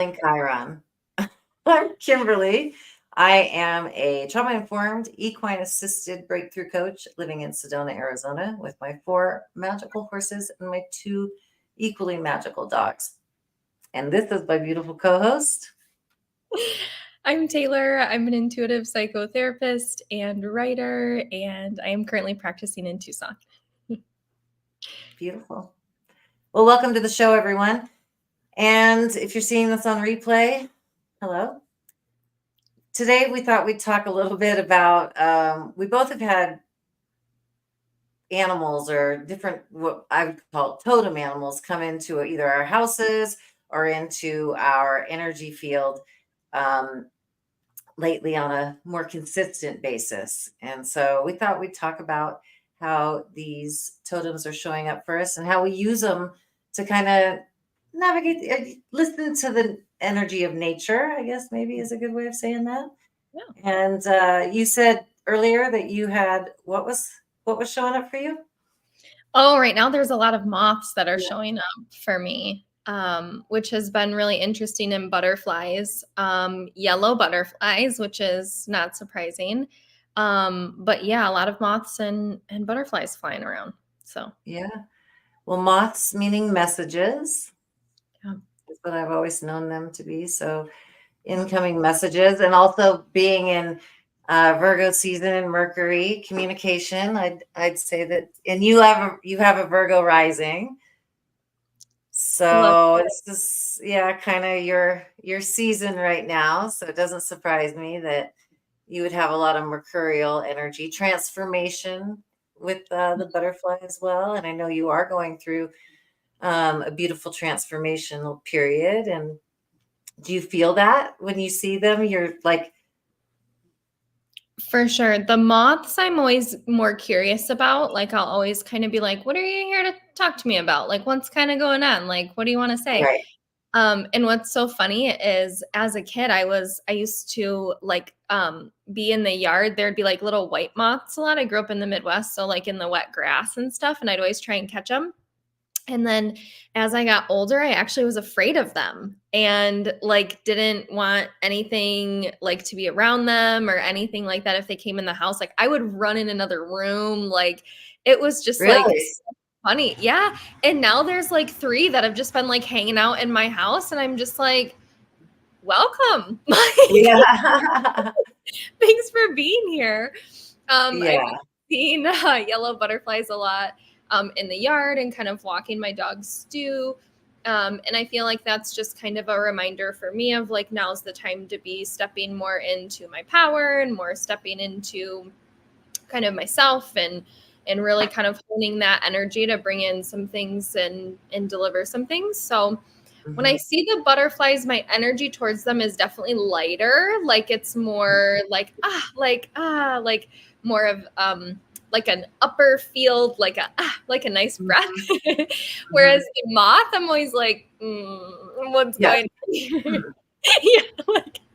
Chiron. I'm Kimberly. I am a trauma-informed equine assisted breakthrough coach living in Sedona, Arizona, with my 4 magical horses and my 2 equally magical dogs. And this is my beautiful co-host. I'm Taylor. I'm an intuitive psychotherapist and writer, and I am currently practicing in Tucson. Beautiful. Well, welcome to the show, everyone. And if you're seeing this on replay, hello. Today, we thought we'd talk a little bit about, we both have had animals or different, what I would call totem animals, come into either our houses or into our energy field lately on a more consistent basis. And so we thought we'd talk about how these totems are showing up for us and how we use them to kind of navigate, listen to the energy of nature, I guess maybe is a good way of saying that. Yeah. And you said earlier that you had, what was showing up for you? Oh, right now there's a lot of moths that are showing up for me, which has been really interesting, in butterflies, yellow butterflies, which is not surprising. But yeah, a lot of moths and butterflies flying around. So Yeah. Well, moths meaning messages. Yeah. Is what I've always known them to be. So incoming messages, and also being in Virgo season and Mercury communication. I'd say that, and you have a Virgo rising. So this is kind of your season right now. So it doesn't surprise me that you would have a lot of mercurial energy transformation with the butterfly as well. And I know you are going through a beautiful transformational period. And do you feel that when you see them? You're like, For sure. The moths I'm always more curious about. Like, I'll always kind of be like, what are you here to talk to me about? Like, what's kind of going on? Like, what do you want to say? right. And what's so funny is, as a kid, I used to like be in the yard. There'd be like little white moths a lot. I grew up in the Midwest, so like in the wet grass and stuff, and I'd always try and catch them. And then as I got older, I actually was afraid of them and like didn't want anything like to be around them or anything like that. If they came in the house, like I would run in another room. Like it was just like Really? so funny. Yeah. And now there's like 3 that have just been like hanging out in my house. And I'm just like, welcome. Like, Yeah. thanks for being here. I've Yeah. seen yellow butterflies a lot in the yard and kind of walking my dog Stu. And I feel like that's just kind of a reminder for me of like, now's the time to be stepping more into my power and more stepping into kind of myself and really kind of honing that energy to bring in some things and deliver some things. So when I see the butterflies, my energy towards them is definitely lighter. Like it's more like more of like an upper field, like a nice breath. Whereas the moth, I'm always like, what's going on? Yeah,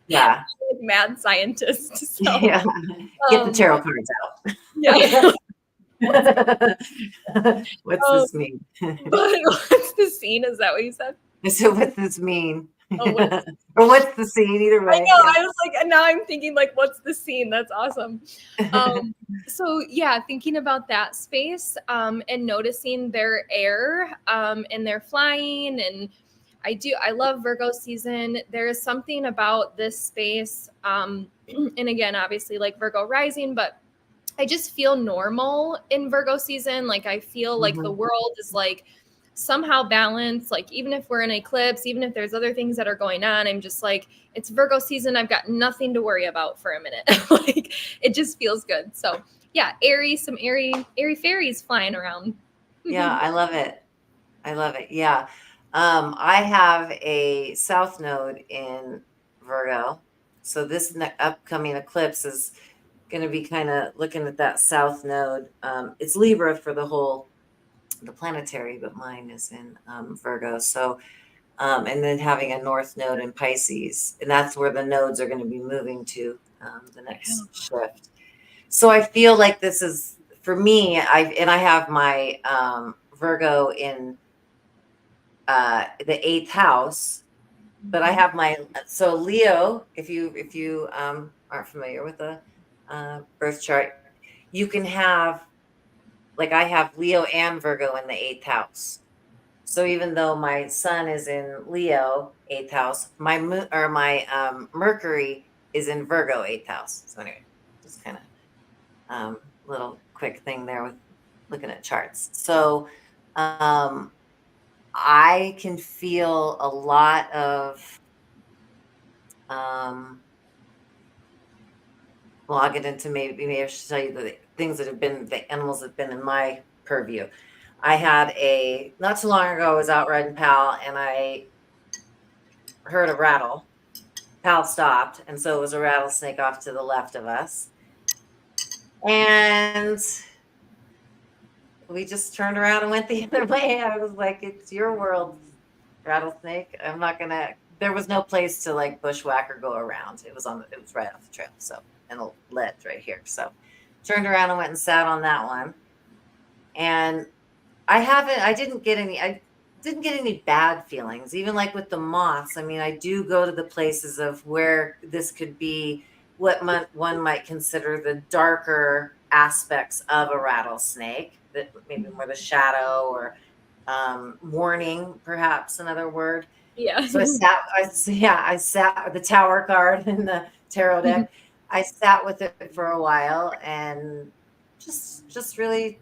Yeah. like mad scientist. So Yeah. Get the tarot cards out. yeah. What's this mean? What's the scene? Is that what you said? So what's this mean? Oh, Or what's the scene? Either way. I know. Yeah. I was like, and now I'm thinking like, what's the scene? That's awesome. So yeah, thinking about that space and noticing their air and their flying. And I love Virgo season. There is something about this space. And again, obviously like Virgo rising, but I just feel normal in Virgo season. Like I feel like the world is like somehow balanced. Like even if we're in eclipse, even if there's other things that are going on, I'm just like, it's Virgo season. I've got nothing to worry about for a minute. Like it just feels good. So yeah, some airy fairies flying around. Yeah, I love it. I love it. Yeah. I have a south node in Virgo. So this upcoming eclipse is going to be kind of looking at that south node. It's Libra for the planetary, but mine is in Virgo. So, and then having a north node in Pisces, and that's where the nodes are going to be moving to the next shift. So I feel like this is for me. I have my Virgo in the 8th house, but I have so Leo, if you aren't familiar with the birth chart, you can have, like, I have Leo and Virgo in the eighth house. So even though my sun is in Leo, eighth house, my moon or my Mercury is in Virgo, eighth house. So anyway, just kind of little quick thing there with looking at charts. So um, I can feel a lot of um, well, I'll get into maybe I should tell you the things that have been the animals that have been in my purview. I had not too long ago, I was out riding Pal and I heard a rattle. Pal stopped, and so it was a rattlesnake off to the left of us. And we just turned around and went the other way. I was like, it's your world, rattlesnake. I'm not gonna, there was no place to like bushwhack or go around. It was right off the trail. So, and a ledge right here. So turned around and went and sat on that one. And I didn't get any bad feelings, even like with the moths. I mean, I do go to the places of where this could be what one might consider the darker aspects of a rattlesnake, that maybe more the shadow or warning, perhaps another word. Yeah. So I sat with the tower card in the tarot deck. I sat with it for a while and just really,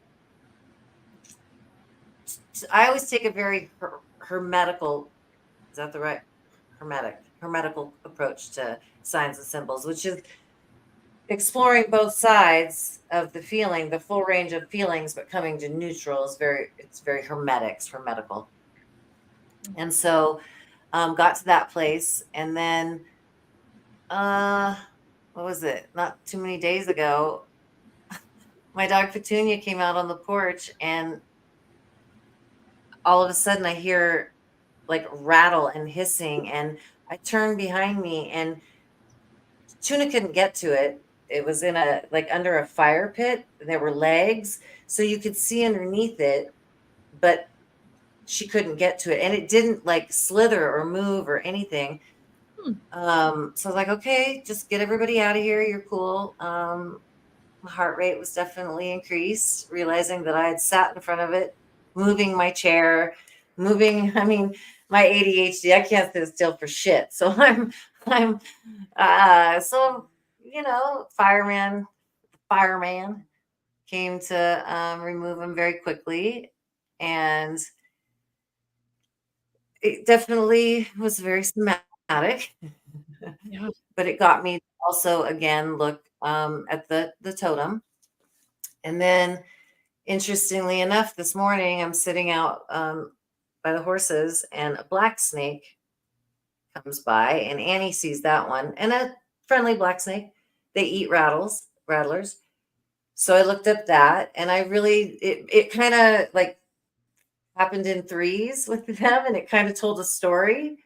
I always take a very hermetical, is that the right hermetical approach to signs and symbols, which is exploring both sides of the feeling, the full range of feelings, but coming to neutral is it's very hermetic, it's hermetical. And so got to that place, and then what was it? Not too many days ago, my dog Petunia came out on the porch, and all of a sudden I hear like rattle and hissing, and I turned behind me, and Tuna couldn't get to it. It was in a like under a fire pit. There were legs, so you could see underneath it, but she couldn't get to it, and it didn't like slither or move or anything. So I was like, okay, just get everybody out of here. You're cool. My heart rate was definitely increased, realizing that I had sat in front of it, moving my chair, moving. I mean, my ADHD, I can't sit still for shit. So I'm, so, fireman came to remove him very quickly. And it definitely was very somatic, Yeah. but it got me to also again look at the totem. And then, interestingly enough, this morning I'm sitting out by the horses, and a black snake comes by, and Annie sees that one, and a friendly black snake. They eat rattlers. So I looked up that, and I really, it kind of like happened in threes with them, and it kind of told a story,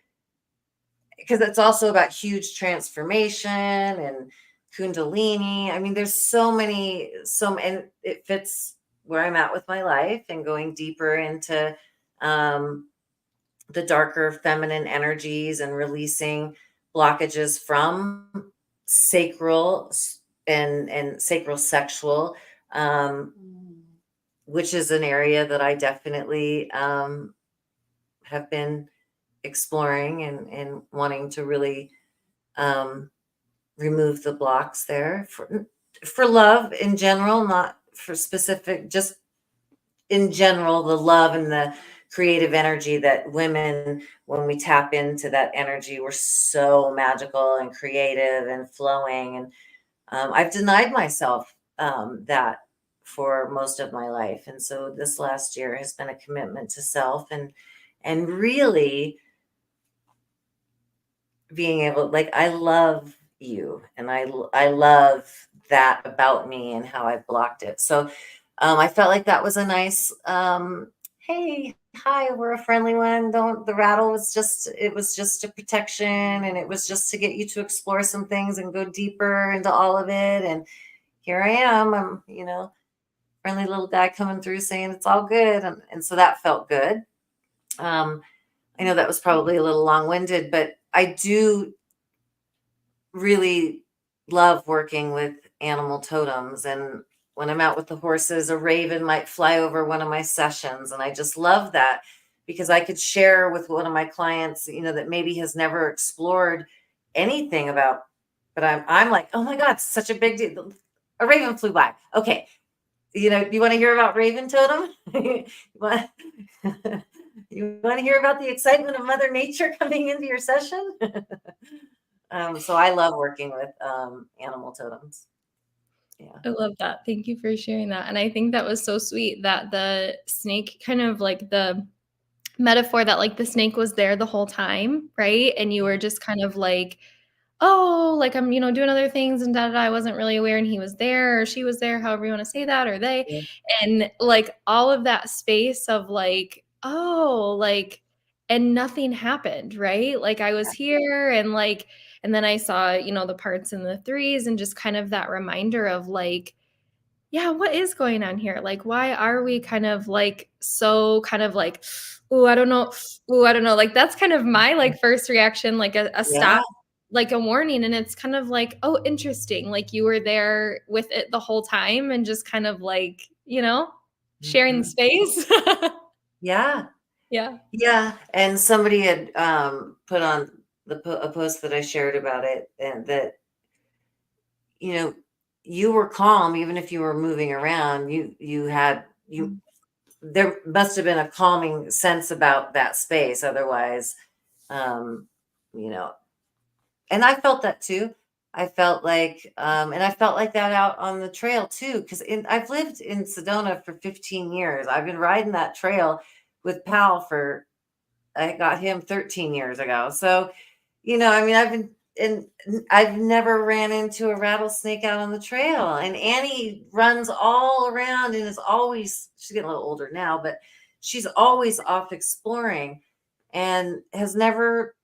because it's also about huge transformation and kundalini. I mean, there's and it fits where I'm at with my life and going deeper into um, the darker feminine energies and releasing blockages from sacral and sacral sexual, um, which is an area that I definitely have been exploring and wanting to really um, remove the blocks there for love in general, not for specific, just in general, the love and the creative energy that women, when we tap into that energy, we're so magical and creative and flowing. And I've denied myself that for most of my life. And so this last year has been a commitment to self, and really being able, like, I love you, and I love that about me and how I blocked it. So I felt like that was a nice hey, hi, we're a friendly one. Don't The rattle was just, it was just a protection, and it was just to get you to explore some things and go deeper into all of it. And here I am. I'm, friendly little guy coming through saying it's all good. And so that felt good. I know that was probably a little long-winded, but I do really love working with animal totems. And when I'm out with the horses, a raven might fly over one of my sessions. And I just love that because I could share with one of my clients, you know, that maybe has never explored anything about, but I'm like, oh my God, it's such a big deal. A raven flew by. Okay. You know, you want to hear about raven totem? you want, you want to hear about the excitement of Mother Nature coming into your session? So I love working with animal totems. Yeah. I love that. Thank you for sharing that. And I think that was so sweet that the snake, kind of like the metaphor that like the snake was there the whole time, right? And you were just kind of like, oh, like I'm, doing other things and da da da. I wasn't really aware, and he was there or she was there, however you want to say that, or they. Yeah. And like all of that space of like, oh, like, and nothing happened, right? Like I was here, and like, and then I saw, the parts in the threes, and just kind of that reminder of like, yeah, what is going on here? Like, why are we kind of like so kind of like, oh, I don't know. Oh, I don't know. Like that's kind of my like first reaction, like a Yeah. stop, like a warning. And it's kind of like, oh, interesting. Like you were there with it the whole time and just kind of like, sharing the Mhm. space. Yeah. Yeah. Yeah. And somebody had put on a post that I shared about it, and that, you know, you were calm even if you were moving around. There must have been a calming sense about that space. Otherwise, um, you know, and I felt that too. And I felt like that out on the trail too, because I've lived in Sedona for 15 years. I've been riding that trail with Pal I got him 13 years ago. So, I mean, I've never ran into a rattlesnake out on the trail. And Annie runs all around and she's getting a little older now, but she's always off exploring and has never,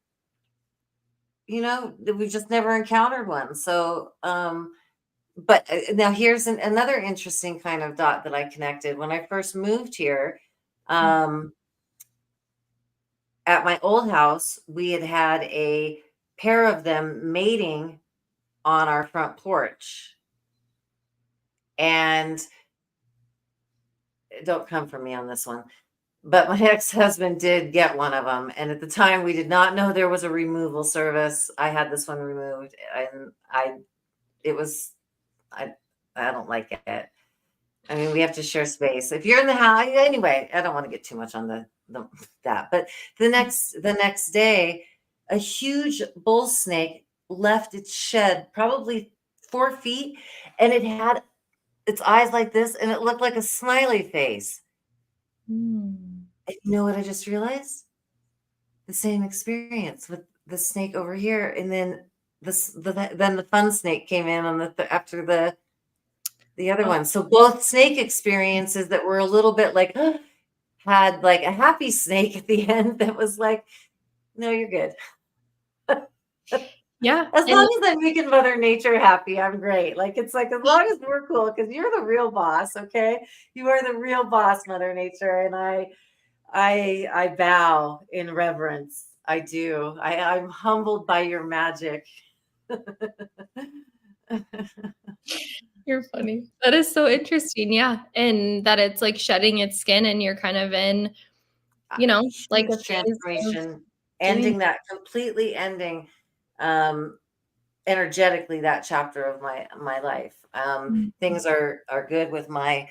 we've just never encountered one. So, but now here's another interesting kind of dot that I connected when I first moved here. At my old house, we had a pair of them mating on our front porch. And don't come for me on this one, but my ex-husband did get one of them. And at the time, we did not know there was a removal service. I had this one removed, and it was, I, I don't like it. I mean, we have to share space. If you're in the house, anyway, I don't want to get too much on that. But the next day, a huge bull snake left its shed, probably 4 feet, and it had its eyes like this, and it looked like a smiley face. Mm. And you know what I just realized? The same experience with the snake over here, and then then the fun snake came in on after the other Oh, one. So both snake experiences that were a little bit like had like a happy snake at the end that was like, no, you're good. yeah. As And long as I'm making Mother Nature happy, I'm great. Like it's like as long as we're cool, because you're the real boss, okay? You are the real boss, Mother Nature, and I bow in reverence. I do. I'm humbled by your magic. you're funny. That is so interesting. Yeah. And that it's like shedding its skin, and you're kind of in, like a Huge phase of transformation, doing. completely ending um energetically that chapter of my life. Things are good with my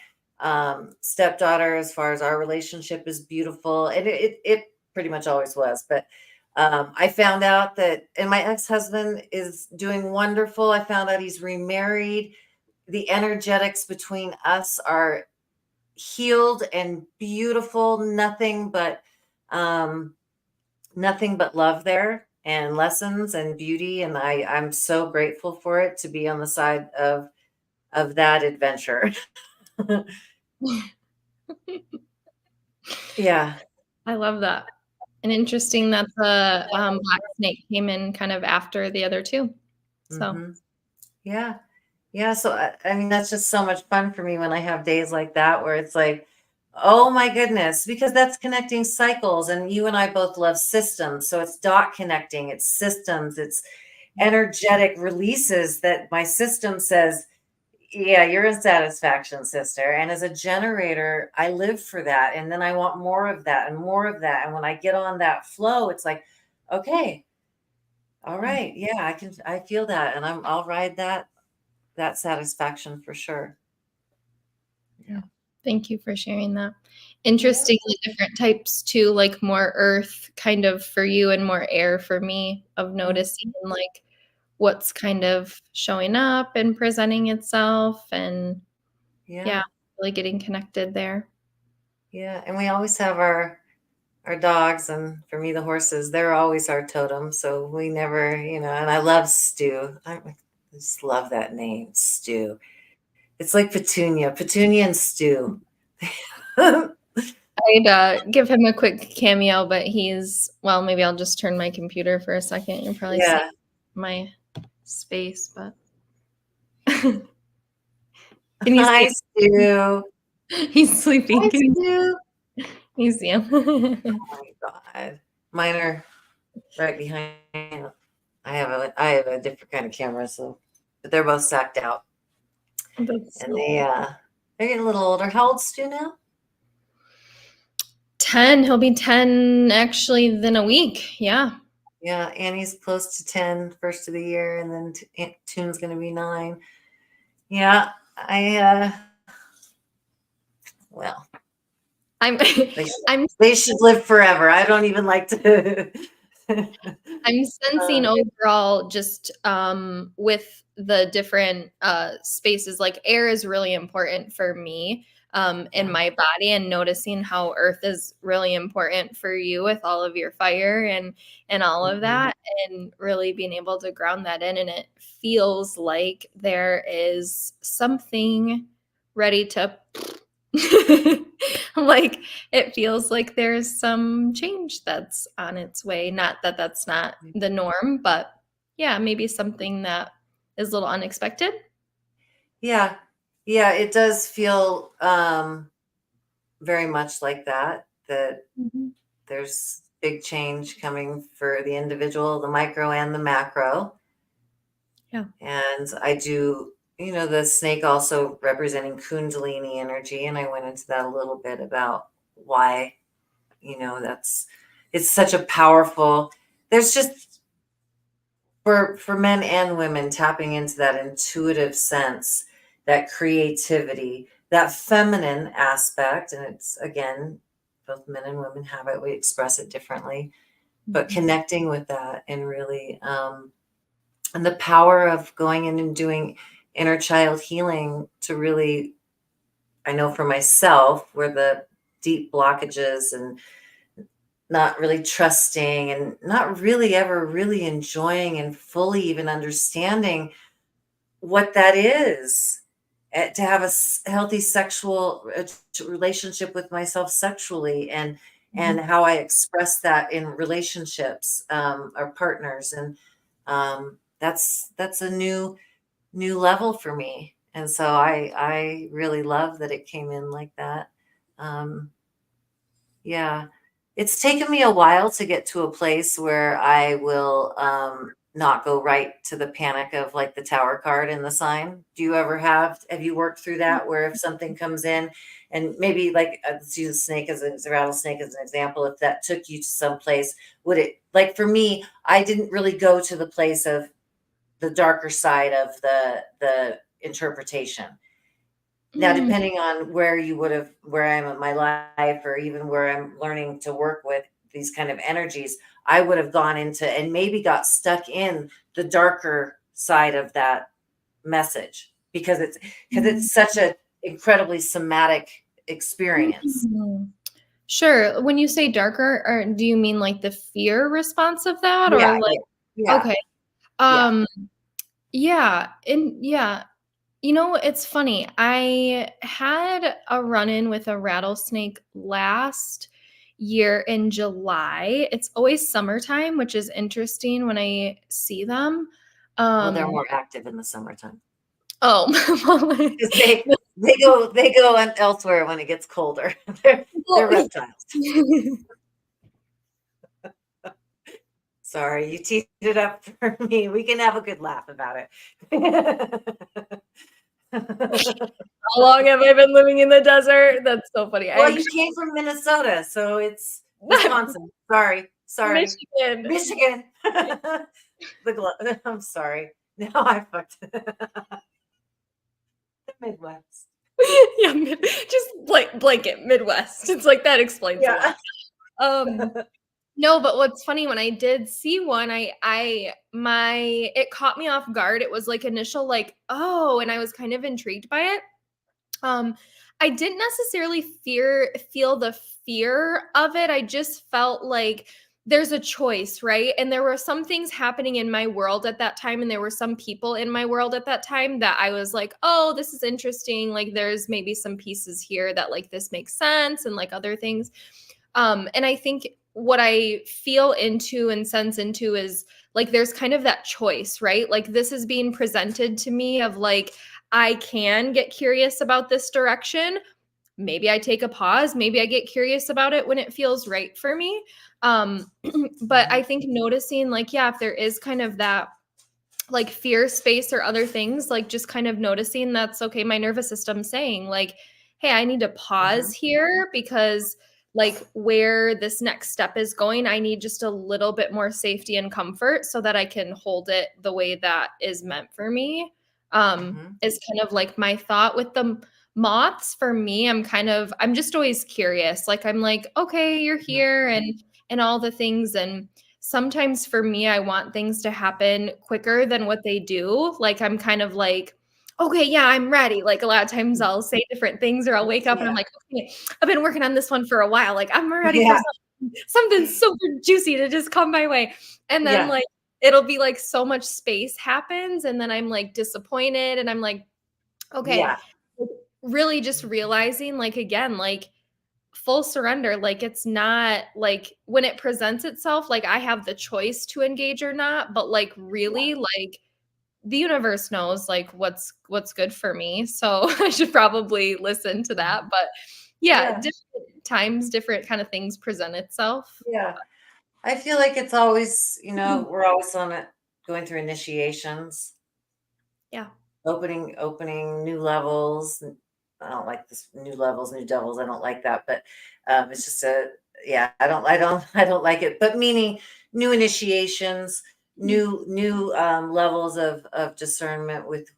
stepdaughter as far as our relationship is beautiful, and it pretty much always was. But I found out that, and my ex-husband is doing wonderful. I found out he's remarried. The energetics between us are healed and beautiful. Um nothing but love there, and lessons and beauty, and I'm so grateful for it to be on the side of that adventure. Yeah. I love that. And interesting that the black snake came in kind of after the other two. So Hmm. Yeah, so I mean that's just so much fun for me when I have days like that where it's like, Oh my goodness, because that's connecting cycles, and you and I both love systems. So it's dot connecting, it's systems, it's energetic releases that my system says, yeah, you're in satisfaction, sister. And as a generator, I live for that. And then I want more of that and more of that. And when I get on that flow, it's like, okay, all right, yeah, I feel that. And I'll ride that satisfaction for sure. Yeah. Yeah. Thank you for sharing that. Yeah. Interestingly, different types too, like more earth kind of for you and more air for me, of noticing like what's kind of showing up and presenting itself, and yeah, Yeah. really getting connected there. Yeah. And we always have our dogs, and for me the horses, they're always our totem, so we never, and I love Stu. I just love that name, Stu. It's like Petunia and Stu. I'd give him a quick cameo, but well, maybe I'll just turn my computer for a second. You'll probably see Yeah. my space, but can you see Hi, Stu. him? He's sleeping. Hi, Can Stu. you see him? Oh my God. Mine are right behind. I have a different kind of camera, so but they're both sacked out. That's And they're getting a little older. How old's Stu now? 10. He'll be 10 actually in a week. Yeah. Yeah, Annie's close to 10, first of the year, and then Tune's gonna be 9. Yeah, well, I'm they should, I'm they should live forever. I don't even like to. I'm sensing overall just with the different spaces, like air is really important for me in Yeah. my body, and noticing how earth is really important for you with all of your fire and all of Mhm. that, and really being able to ground that in. And it feels like there is something ready to like it feels like there's some change that's on its way. Not that that's not the norm, but yeah, maybe something that is a little unexpected. Yeah, yeah, it does feel very much like that. That Mhm. there's big change coming for the individual, the micro and the macro. Yeah. And I do, the snake also representing Kundalini energy. And I went into that a little bit about why, that's, it's such a powerful, there's just, for men and women, tapping into that intuitive sense, that creativity, that feminine aspect. And it's, again, both men and women have it, we express it differently, but Mhm. connecting with that and really, and the power of going in and doing inner child healing to really, I know for myself, where the deep blockages and not really trusting and not really ever really enjoying and fully even understanding what that is. To have a healthy sexual relationship with myself sexually, and Mhm. how I express that in relationships, or partners. And that's a new level for me. And so I really love that it came in like that. Um, yeah. It's taken me a while to get to a place where I will not go right to the panic of like the tower card in the sign. Do you ever have you worked through that where if something comes in and maybe like let's use a snake as a rattlesnake as an example, if that took you to some place, would it, like for me, I didn't really go to the place of the darker side of the interpretation. Now, Mm. depending on where I am in my life, or even where I'm learning to work with these kind of energies, I would have gone into and maybe got stuck in the darker side of that message because it's such a incredibly somatic experience. Mm. Sure. When you say darker, or do you mean like the fear response of that, or Yeah, like yeah, yeah, okay. yeah. Um yeah, and yeah, you know, it's funny. I had a run-in with a rattlesnake last year in July. It's always summertime, which is interesting when I see them. Well, they're Um, more active in the summertime. Oh, because they go elsewhere when it gets colder. They're reptiles. Sorry, you teed it up for me. We can have a good laugh about it. How long have I been living in the desert? That's so funny. I Well, you actually came from Minnesota, so it's Wisconsin. Sorry. Michigan. Michigan. I'm sorry. Now I fucked the Midwest. Yeah, just blanket Midwest. It's like that explains a Yeah. lot. No, but what's funny, when I did see one, it caught me off guard. It was like initial like, oh, and I was kind of intrigued by it. Um, I didn't necessarily feel the fear of it. I just felt like there's a choice, right? And there were some things happening in my world at that time, and there were some people in my world at that time that I was like, oh, this is interesting. Like there's maybe some pieces here that like this makes sense, and like other things. And I think what I feel into and sense into is like there's kind of that choice, right? Like this is being presented to me of like, I can get curious about this direction. Maybe I take a pause. Maybe I get curious about it when it feels right for me. But I think noticing, like, yeah, if there is kind of that like fear space or other things, like just kind of noticing that's okay, my nervous system saying, like, hey, I need to pause here because like where this next step is going, I need just a little bit more safety and comfort so that I can hold it the way that is meant for me. Is kind of like my thought with the moths. For me, I'm just always curious. Like I'm like, okay, you're here and all the things. And sometimes for me, I want things to happen quicker than what they do. Like I'm kind of like, okay, yeah, I'm ready. Like a lot of times I'll say different things or I'll wake up and I'm like, okay, I've been working on this one for a while. Like I'm ready for something super juicy to just come my way. And then like it'll be like so much space happens and then I'm like disappointed and I'm like, okay, really just realizing like again, like full surrender, like it's not like when it presents itself, like I have the choice to engage or not, but like really like the universe knows like what's good for me. So I should probably listen to that. But yeah, different times, different kind of things present itself. Yeah. I feel like it's always, we're always on it going through initiations, Yeah. opening new levels. I don't like this new levels, new devils. I don't like that, but it's just I don't like it. But meaning new initiations, new levels of discernment with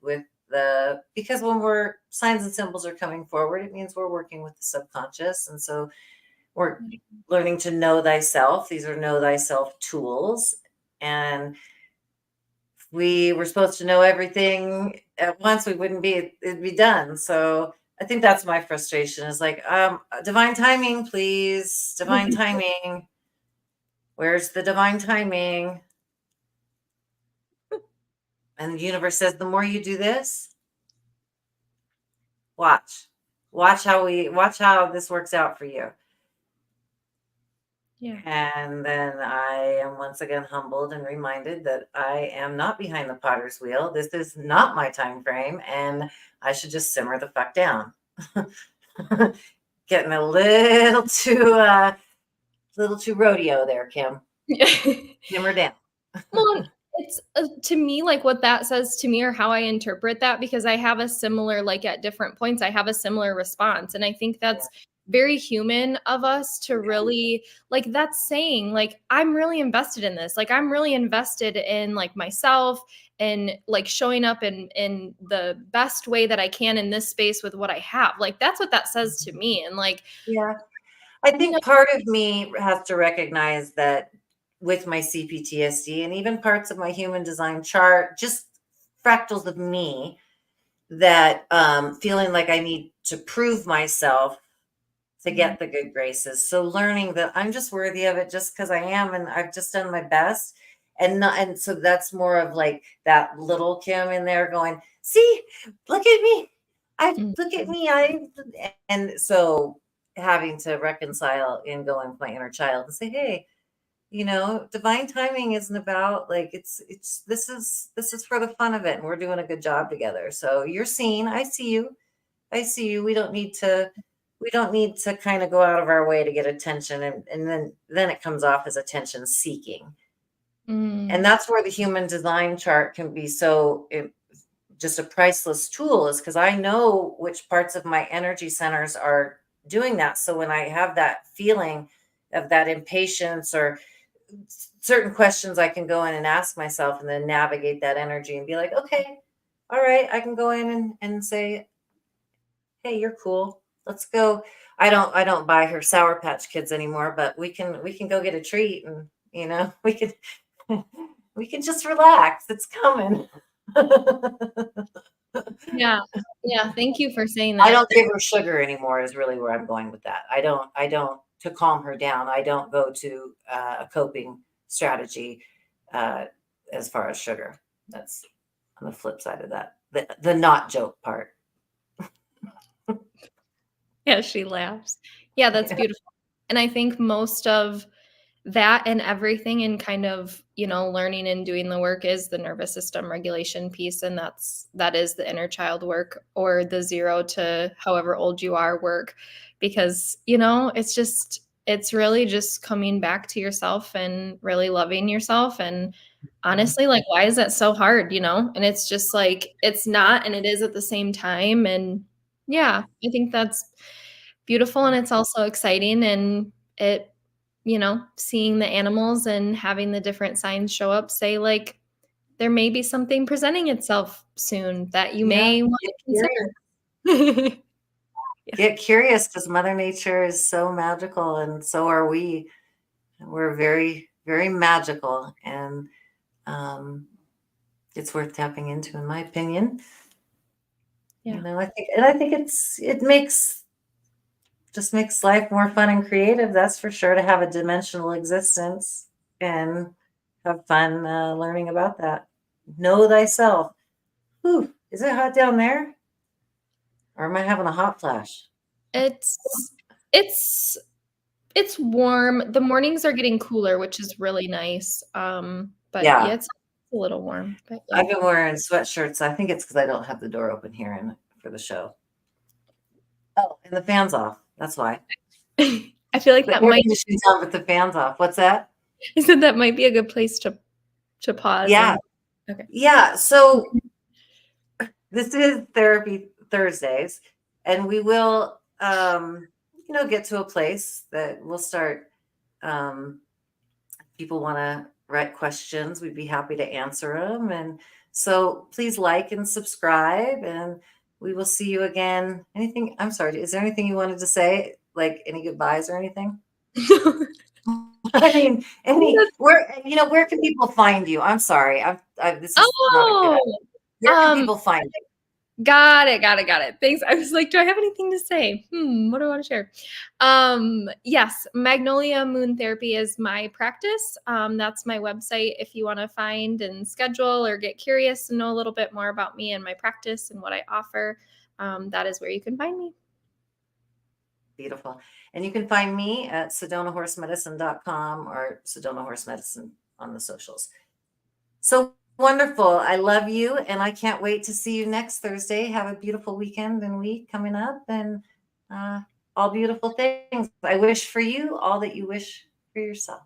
because when we're signs and symbols are coming forward, it means we're working with the subconscious, and so we're learning to know thyself. These are know thyself tools, and we were supposed to know everything at once, it'd be done. So I think that's my frustration is like, divine timing, please. Divine timing. Where's the divine timing? And the universe says, the more you do this, watch. Watch how this works out for you. Yeah. And then I am once again humbled and reminded that I am not behind the potter's wheel. This is not my time frame, and I should just simmer the fuck down. Getting a little too rodeo there, Kim. Simmer down. Well, it's to me like what that says to me or how I interpret that, because I have a similar, like at different points I have a similar response, and I think that's very human of us to really like that's saying like I'm really invested in this, like I'm really invested in like myself and like showing up in the best way that I can in this space with what I have. Like that's what that says to me. And like I think part of me has to recognize that with my CPTSD and even parts of my human design chart, just fractals of me, that feeling like I need to prove myself to get the good graces. So learning that I'm just worthy of it just because I am, and I've just done my best. And so that's more of like that little Kim in there going, see, look at me. And so having to reconcile and go into my inner child and say, hey, divine timing isn't about like this is for the fun of it, and we're doing a good job together. So you're seen. I see you. I see you. We don't need to kind of go out of our way to get attention, and then it comes off as attention seeking. And Mm. that's where the human design chart can be so just a priceless tool, is because I know which parts of my energy centers are doing that. So when I have that feeling of that impatience or certain questions, I can go in and ask myself and then navigate that energy and be like, okay, all right, I can go in and say, hey, you're cool. Let's go. I don't buy her Sour Patch Kids anymore, but we can go get a treat, and we can just relax. It's coming. Yeah. Yeah. Thank you for saying I that. don't give her sugar anymore is really where I'm going with that. I don't to calm her down. I don't go to a coping strategy uh, as far as sugar. That's on the flip side of that. The not joke part. Yeah, she laughs. Yeah, that's Yeah. beautiful. And I think most of that and everything and kind of, learning and doing the work is the nervous system regulation piece. And that is the inner child work, or the 0 to however old you are work, because, it's really just coming back to yourself and really loving yourself. And honestly, like, why is that so hard, And it's just like, it's not, and it is at the same time. And yeah, I think that's beautiful, and it's also exciting, and seeing the animals and having the different signs show up say, like, there may be something presenting itself soon that you Yeah. may want Get to curious. consider. Yeah. Get curious, because Mother Nature is so magical, and so are we. We're very, very magical, and um, it's worth tapping into, in my opinion. Yeah. I think it just makes life more fun and creative. That's for sure, to have a dimensional existence and have fun learning about that. Know thyself. Whew, is it hot down there, or am I having a hot flash? It's it's it's warm. The mornings are getting cooler, which is really nice. But yeah, Yeah, it's a little warm. But yeah. I've been wearing sweatshirts. I think it's because I don't have the door open here for the show. Oh, and the fan's off. That's why. I feel like The that air might conditioning's on, but the fan's off. What's that? I said that might be a good place to pause Yeah. and okay. Yeah. So this is Therapy Thursdays, and we will, get to a place that we'll start. People want to write questions, we'd be happy to answer them. And so please like and subscribe, and we will see you again. Anything? I'm sorry. Is there anything you wanted to say? Like any goodbyes or anything? I mean, where can people find you? I'm sorry. This is not a good idea. Oh, Where can um, people find you? got it, got it, got it. Thanks. I was like, do I have anything to say? What do I want to share? Yes, Magnolia Moon Therapy is my practice. That's my website if you want to find and schedule or get curious and know a little bit more about me and my practice and what I offer. That is where you can find me. Beautiful. And you can find me at sedonahorsemedicine.com or Sedona Horse Medicine on the socials. So wonderful. I love you, and I can't wait to see you next Thursday. Have a beautiful weekend and week coming up, and all beautiful things. I wish for you all that you wish for yourself.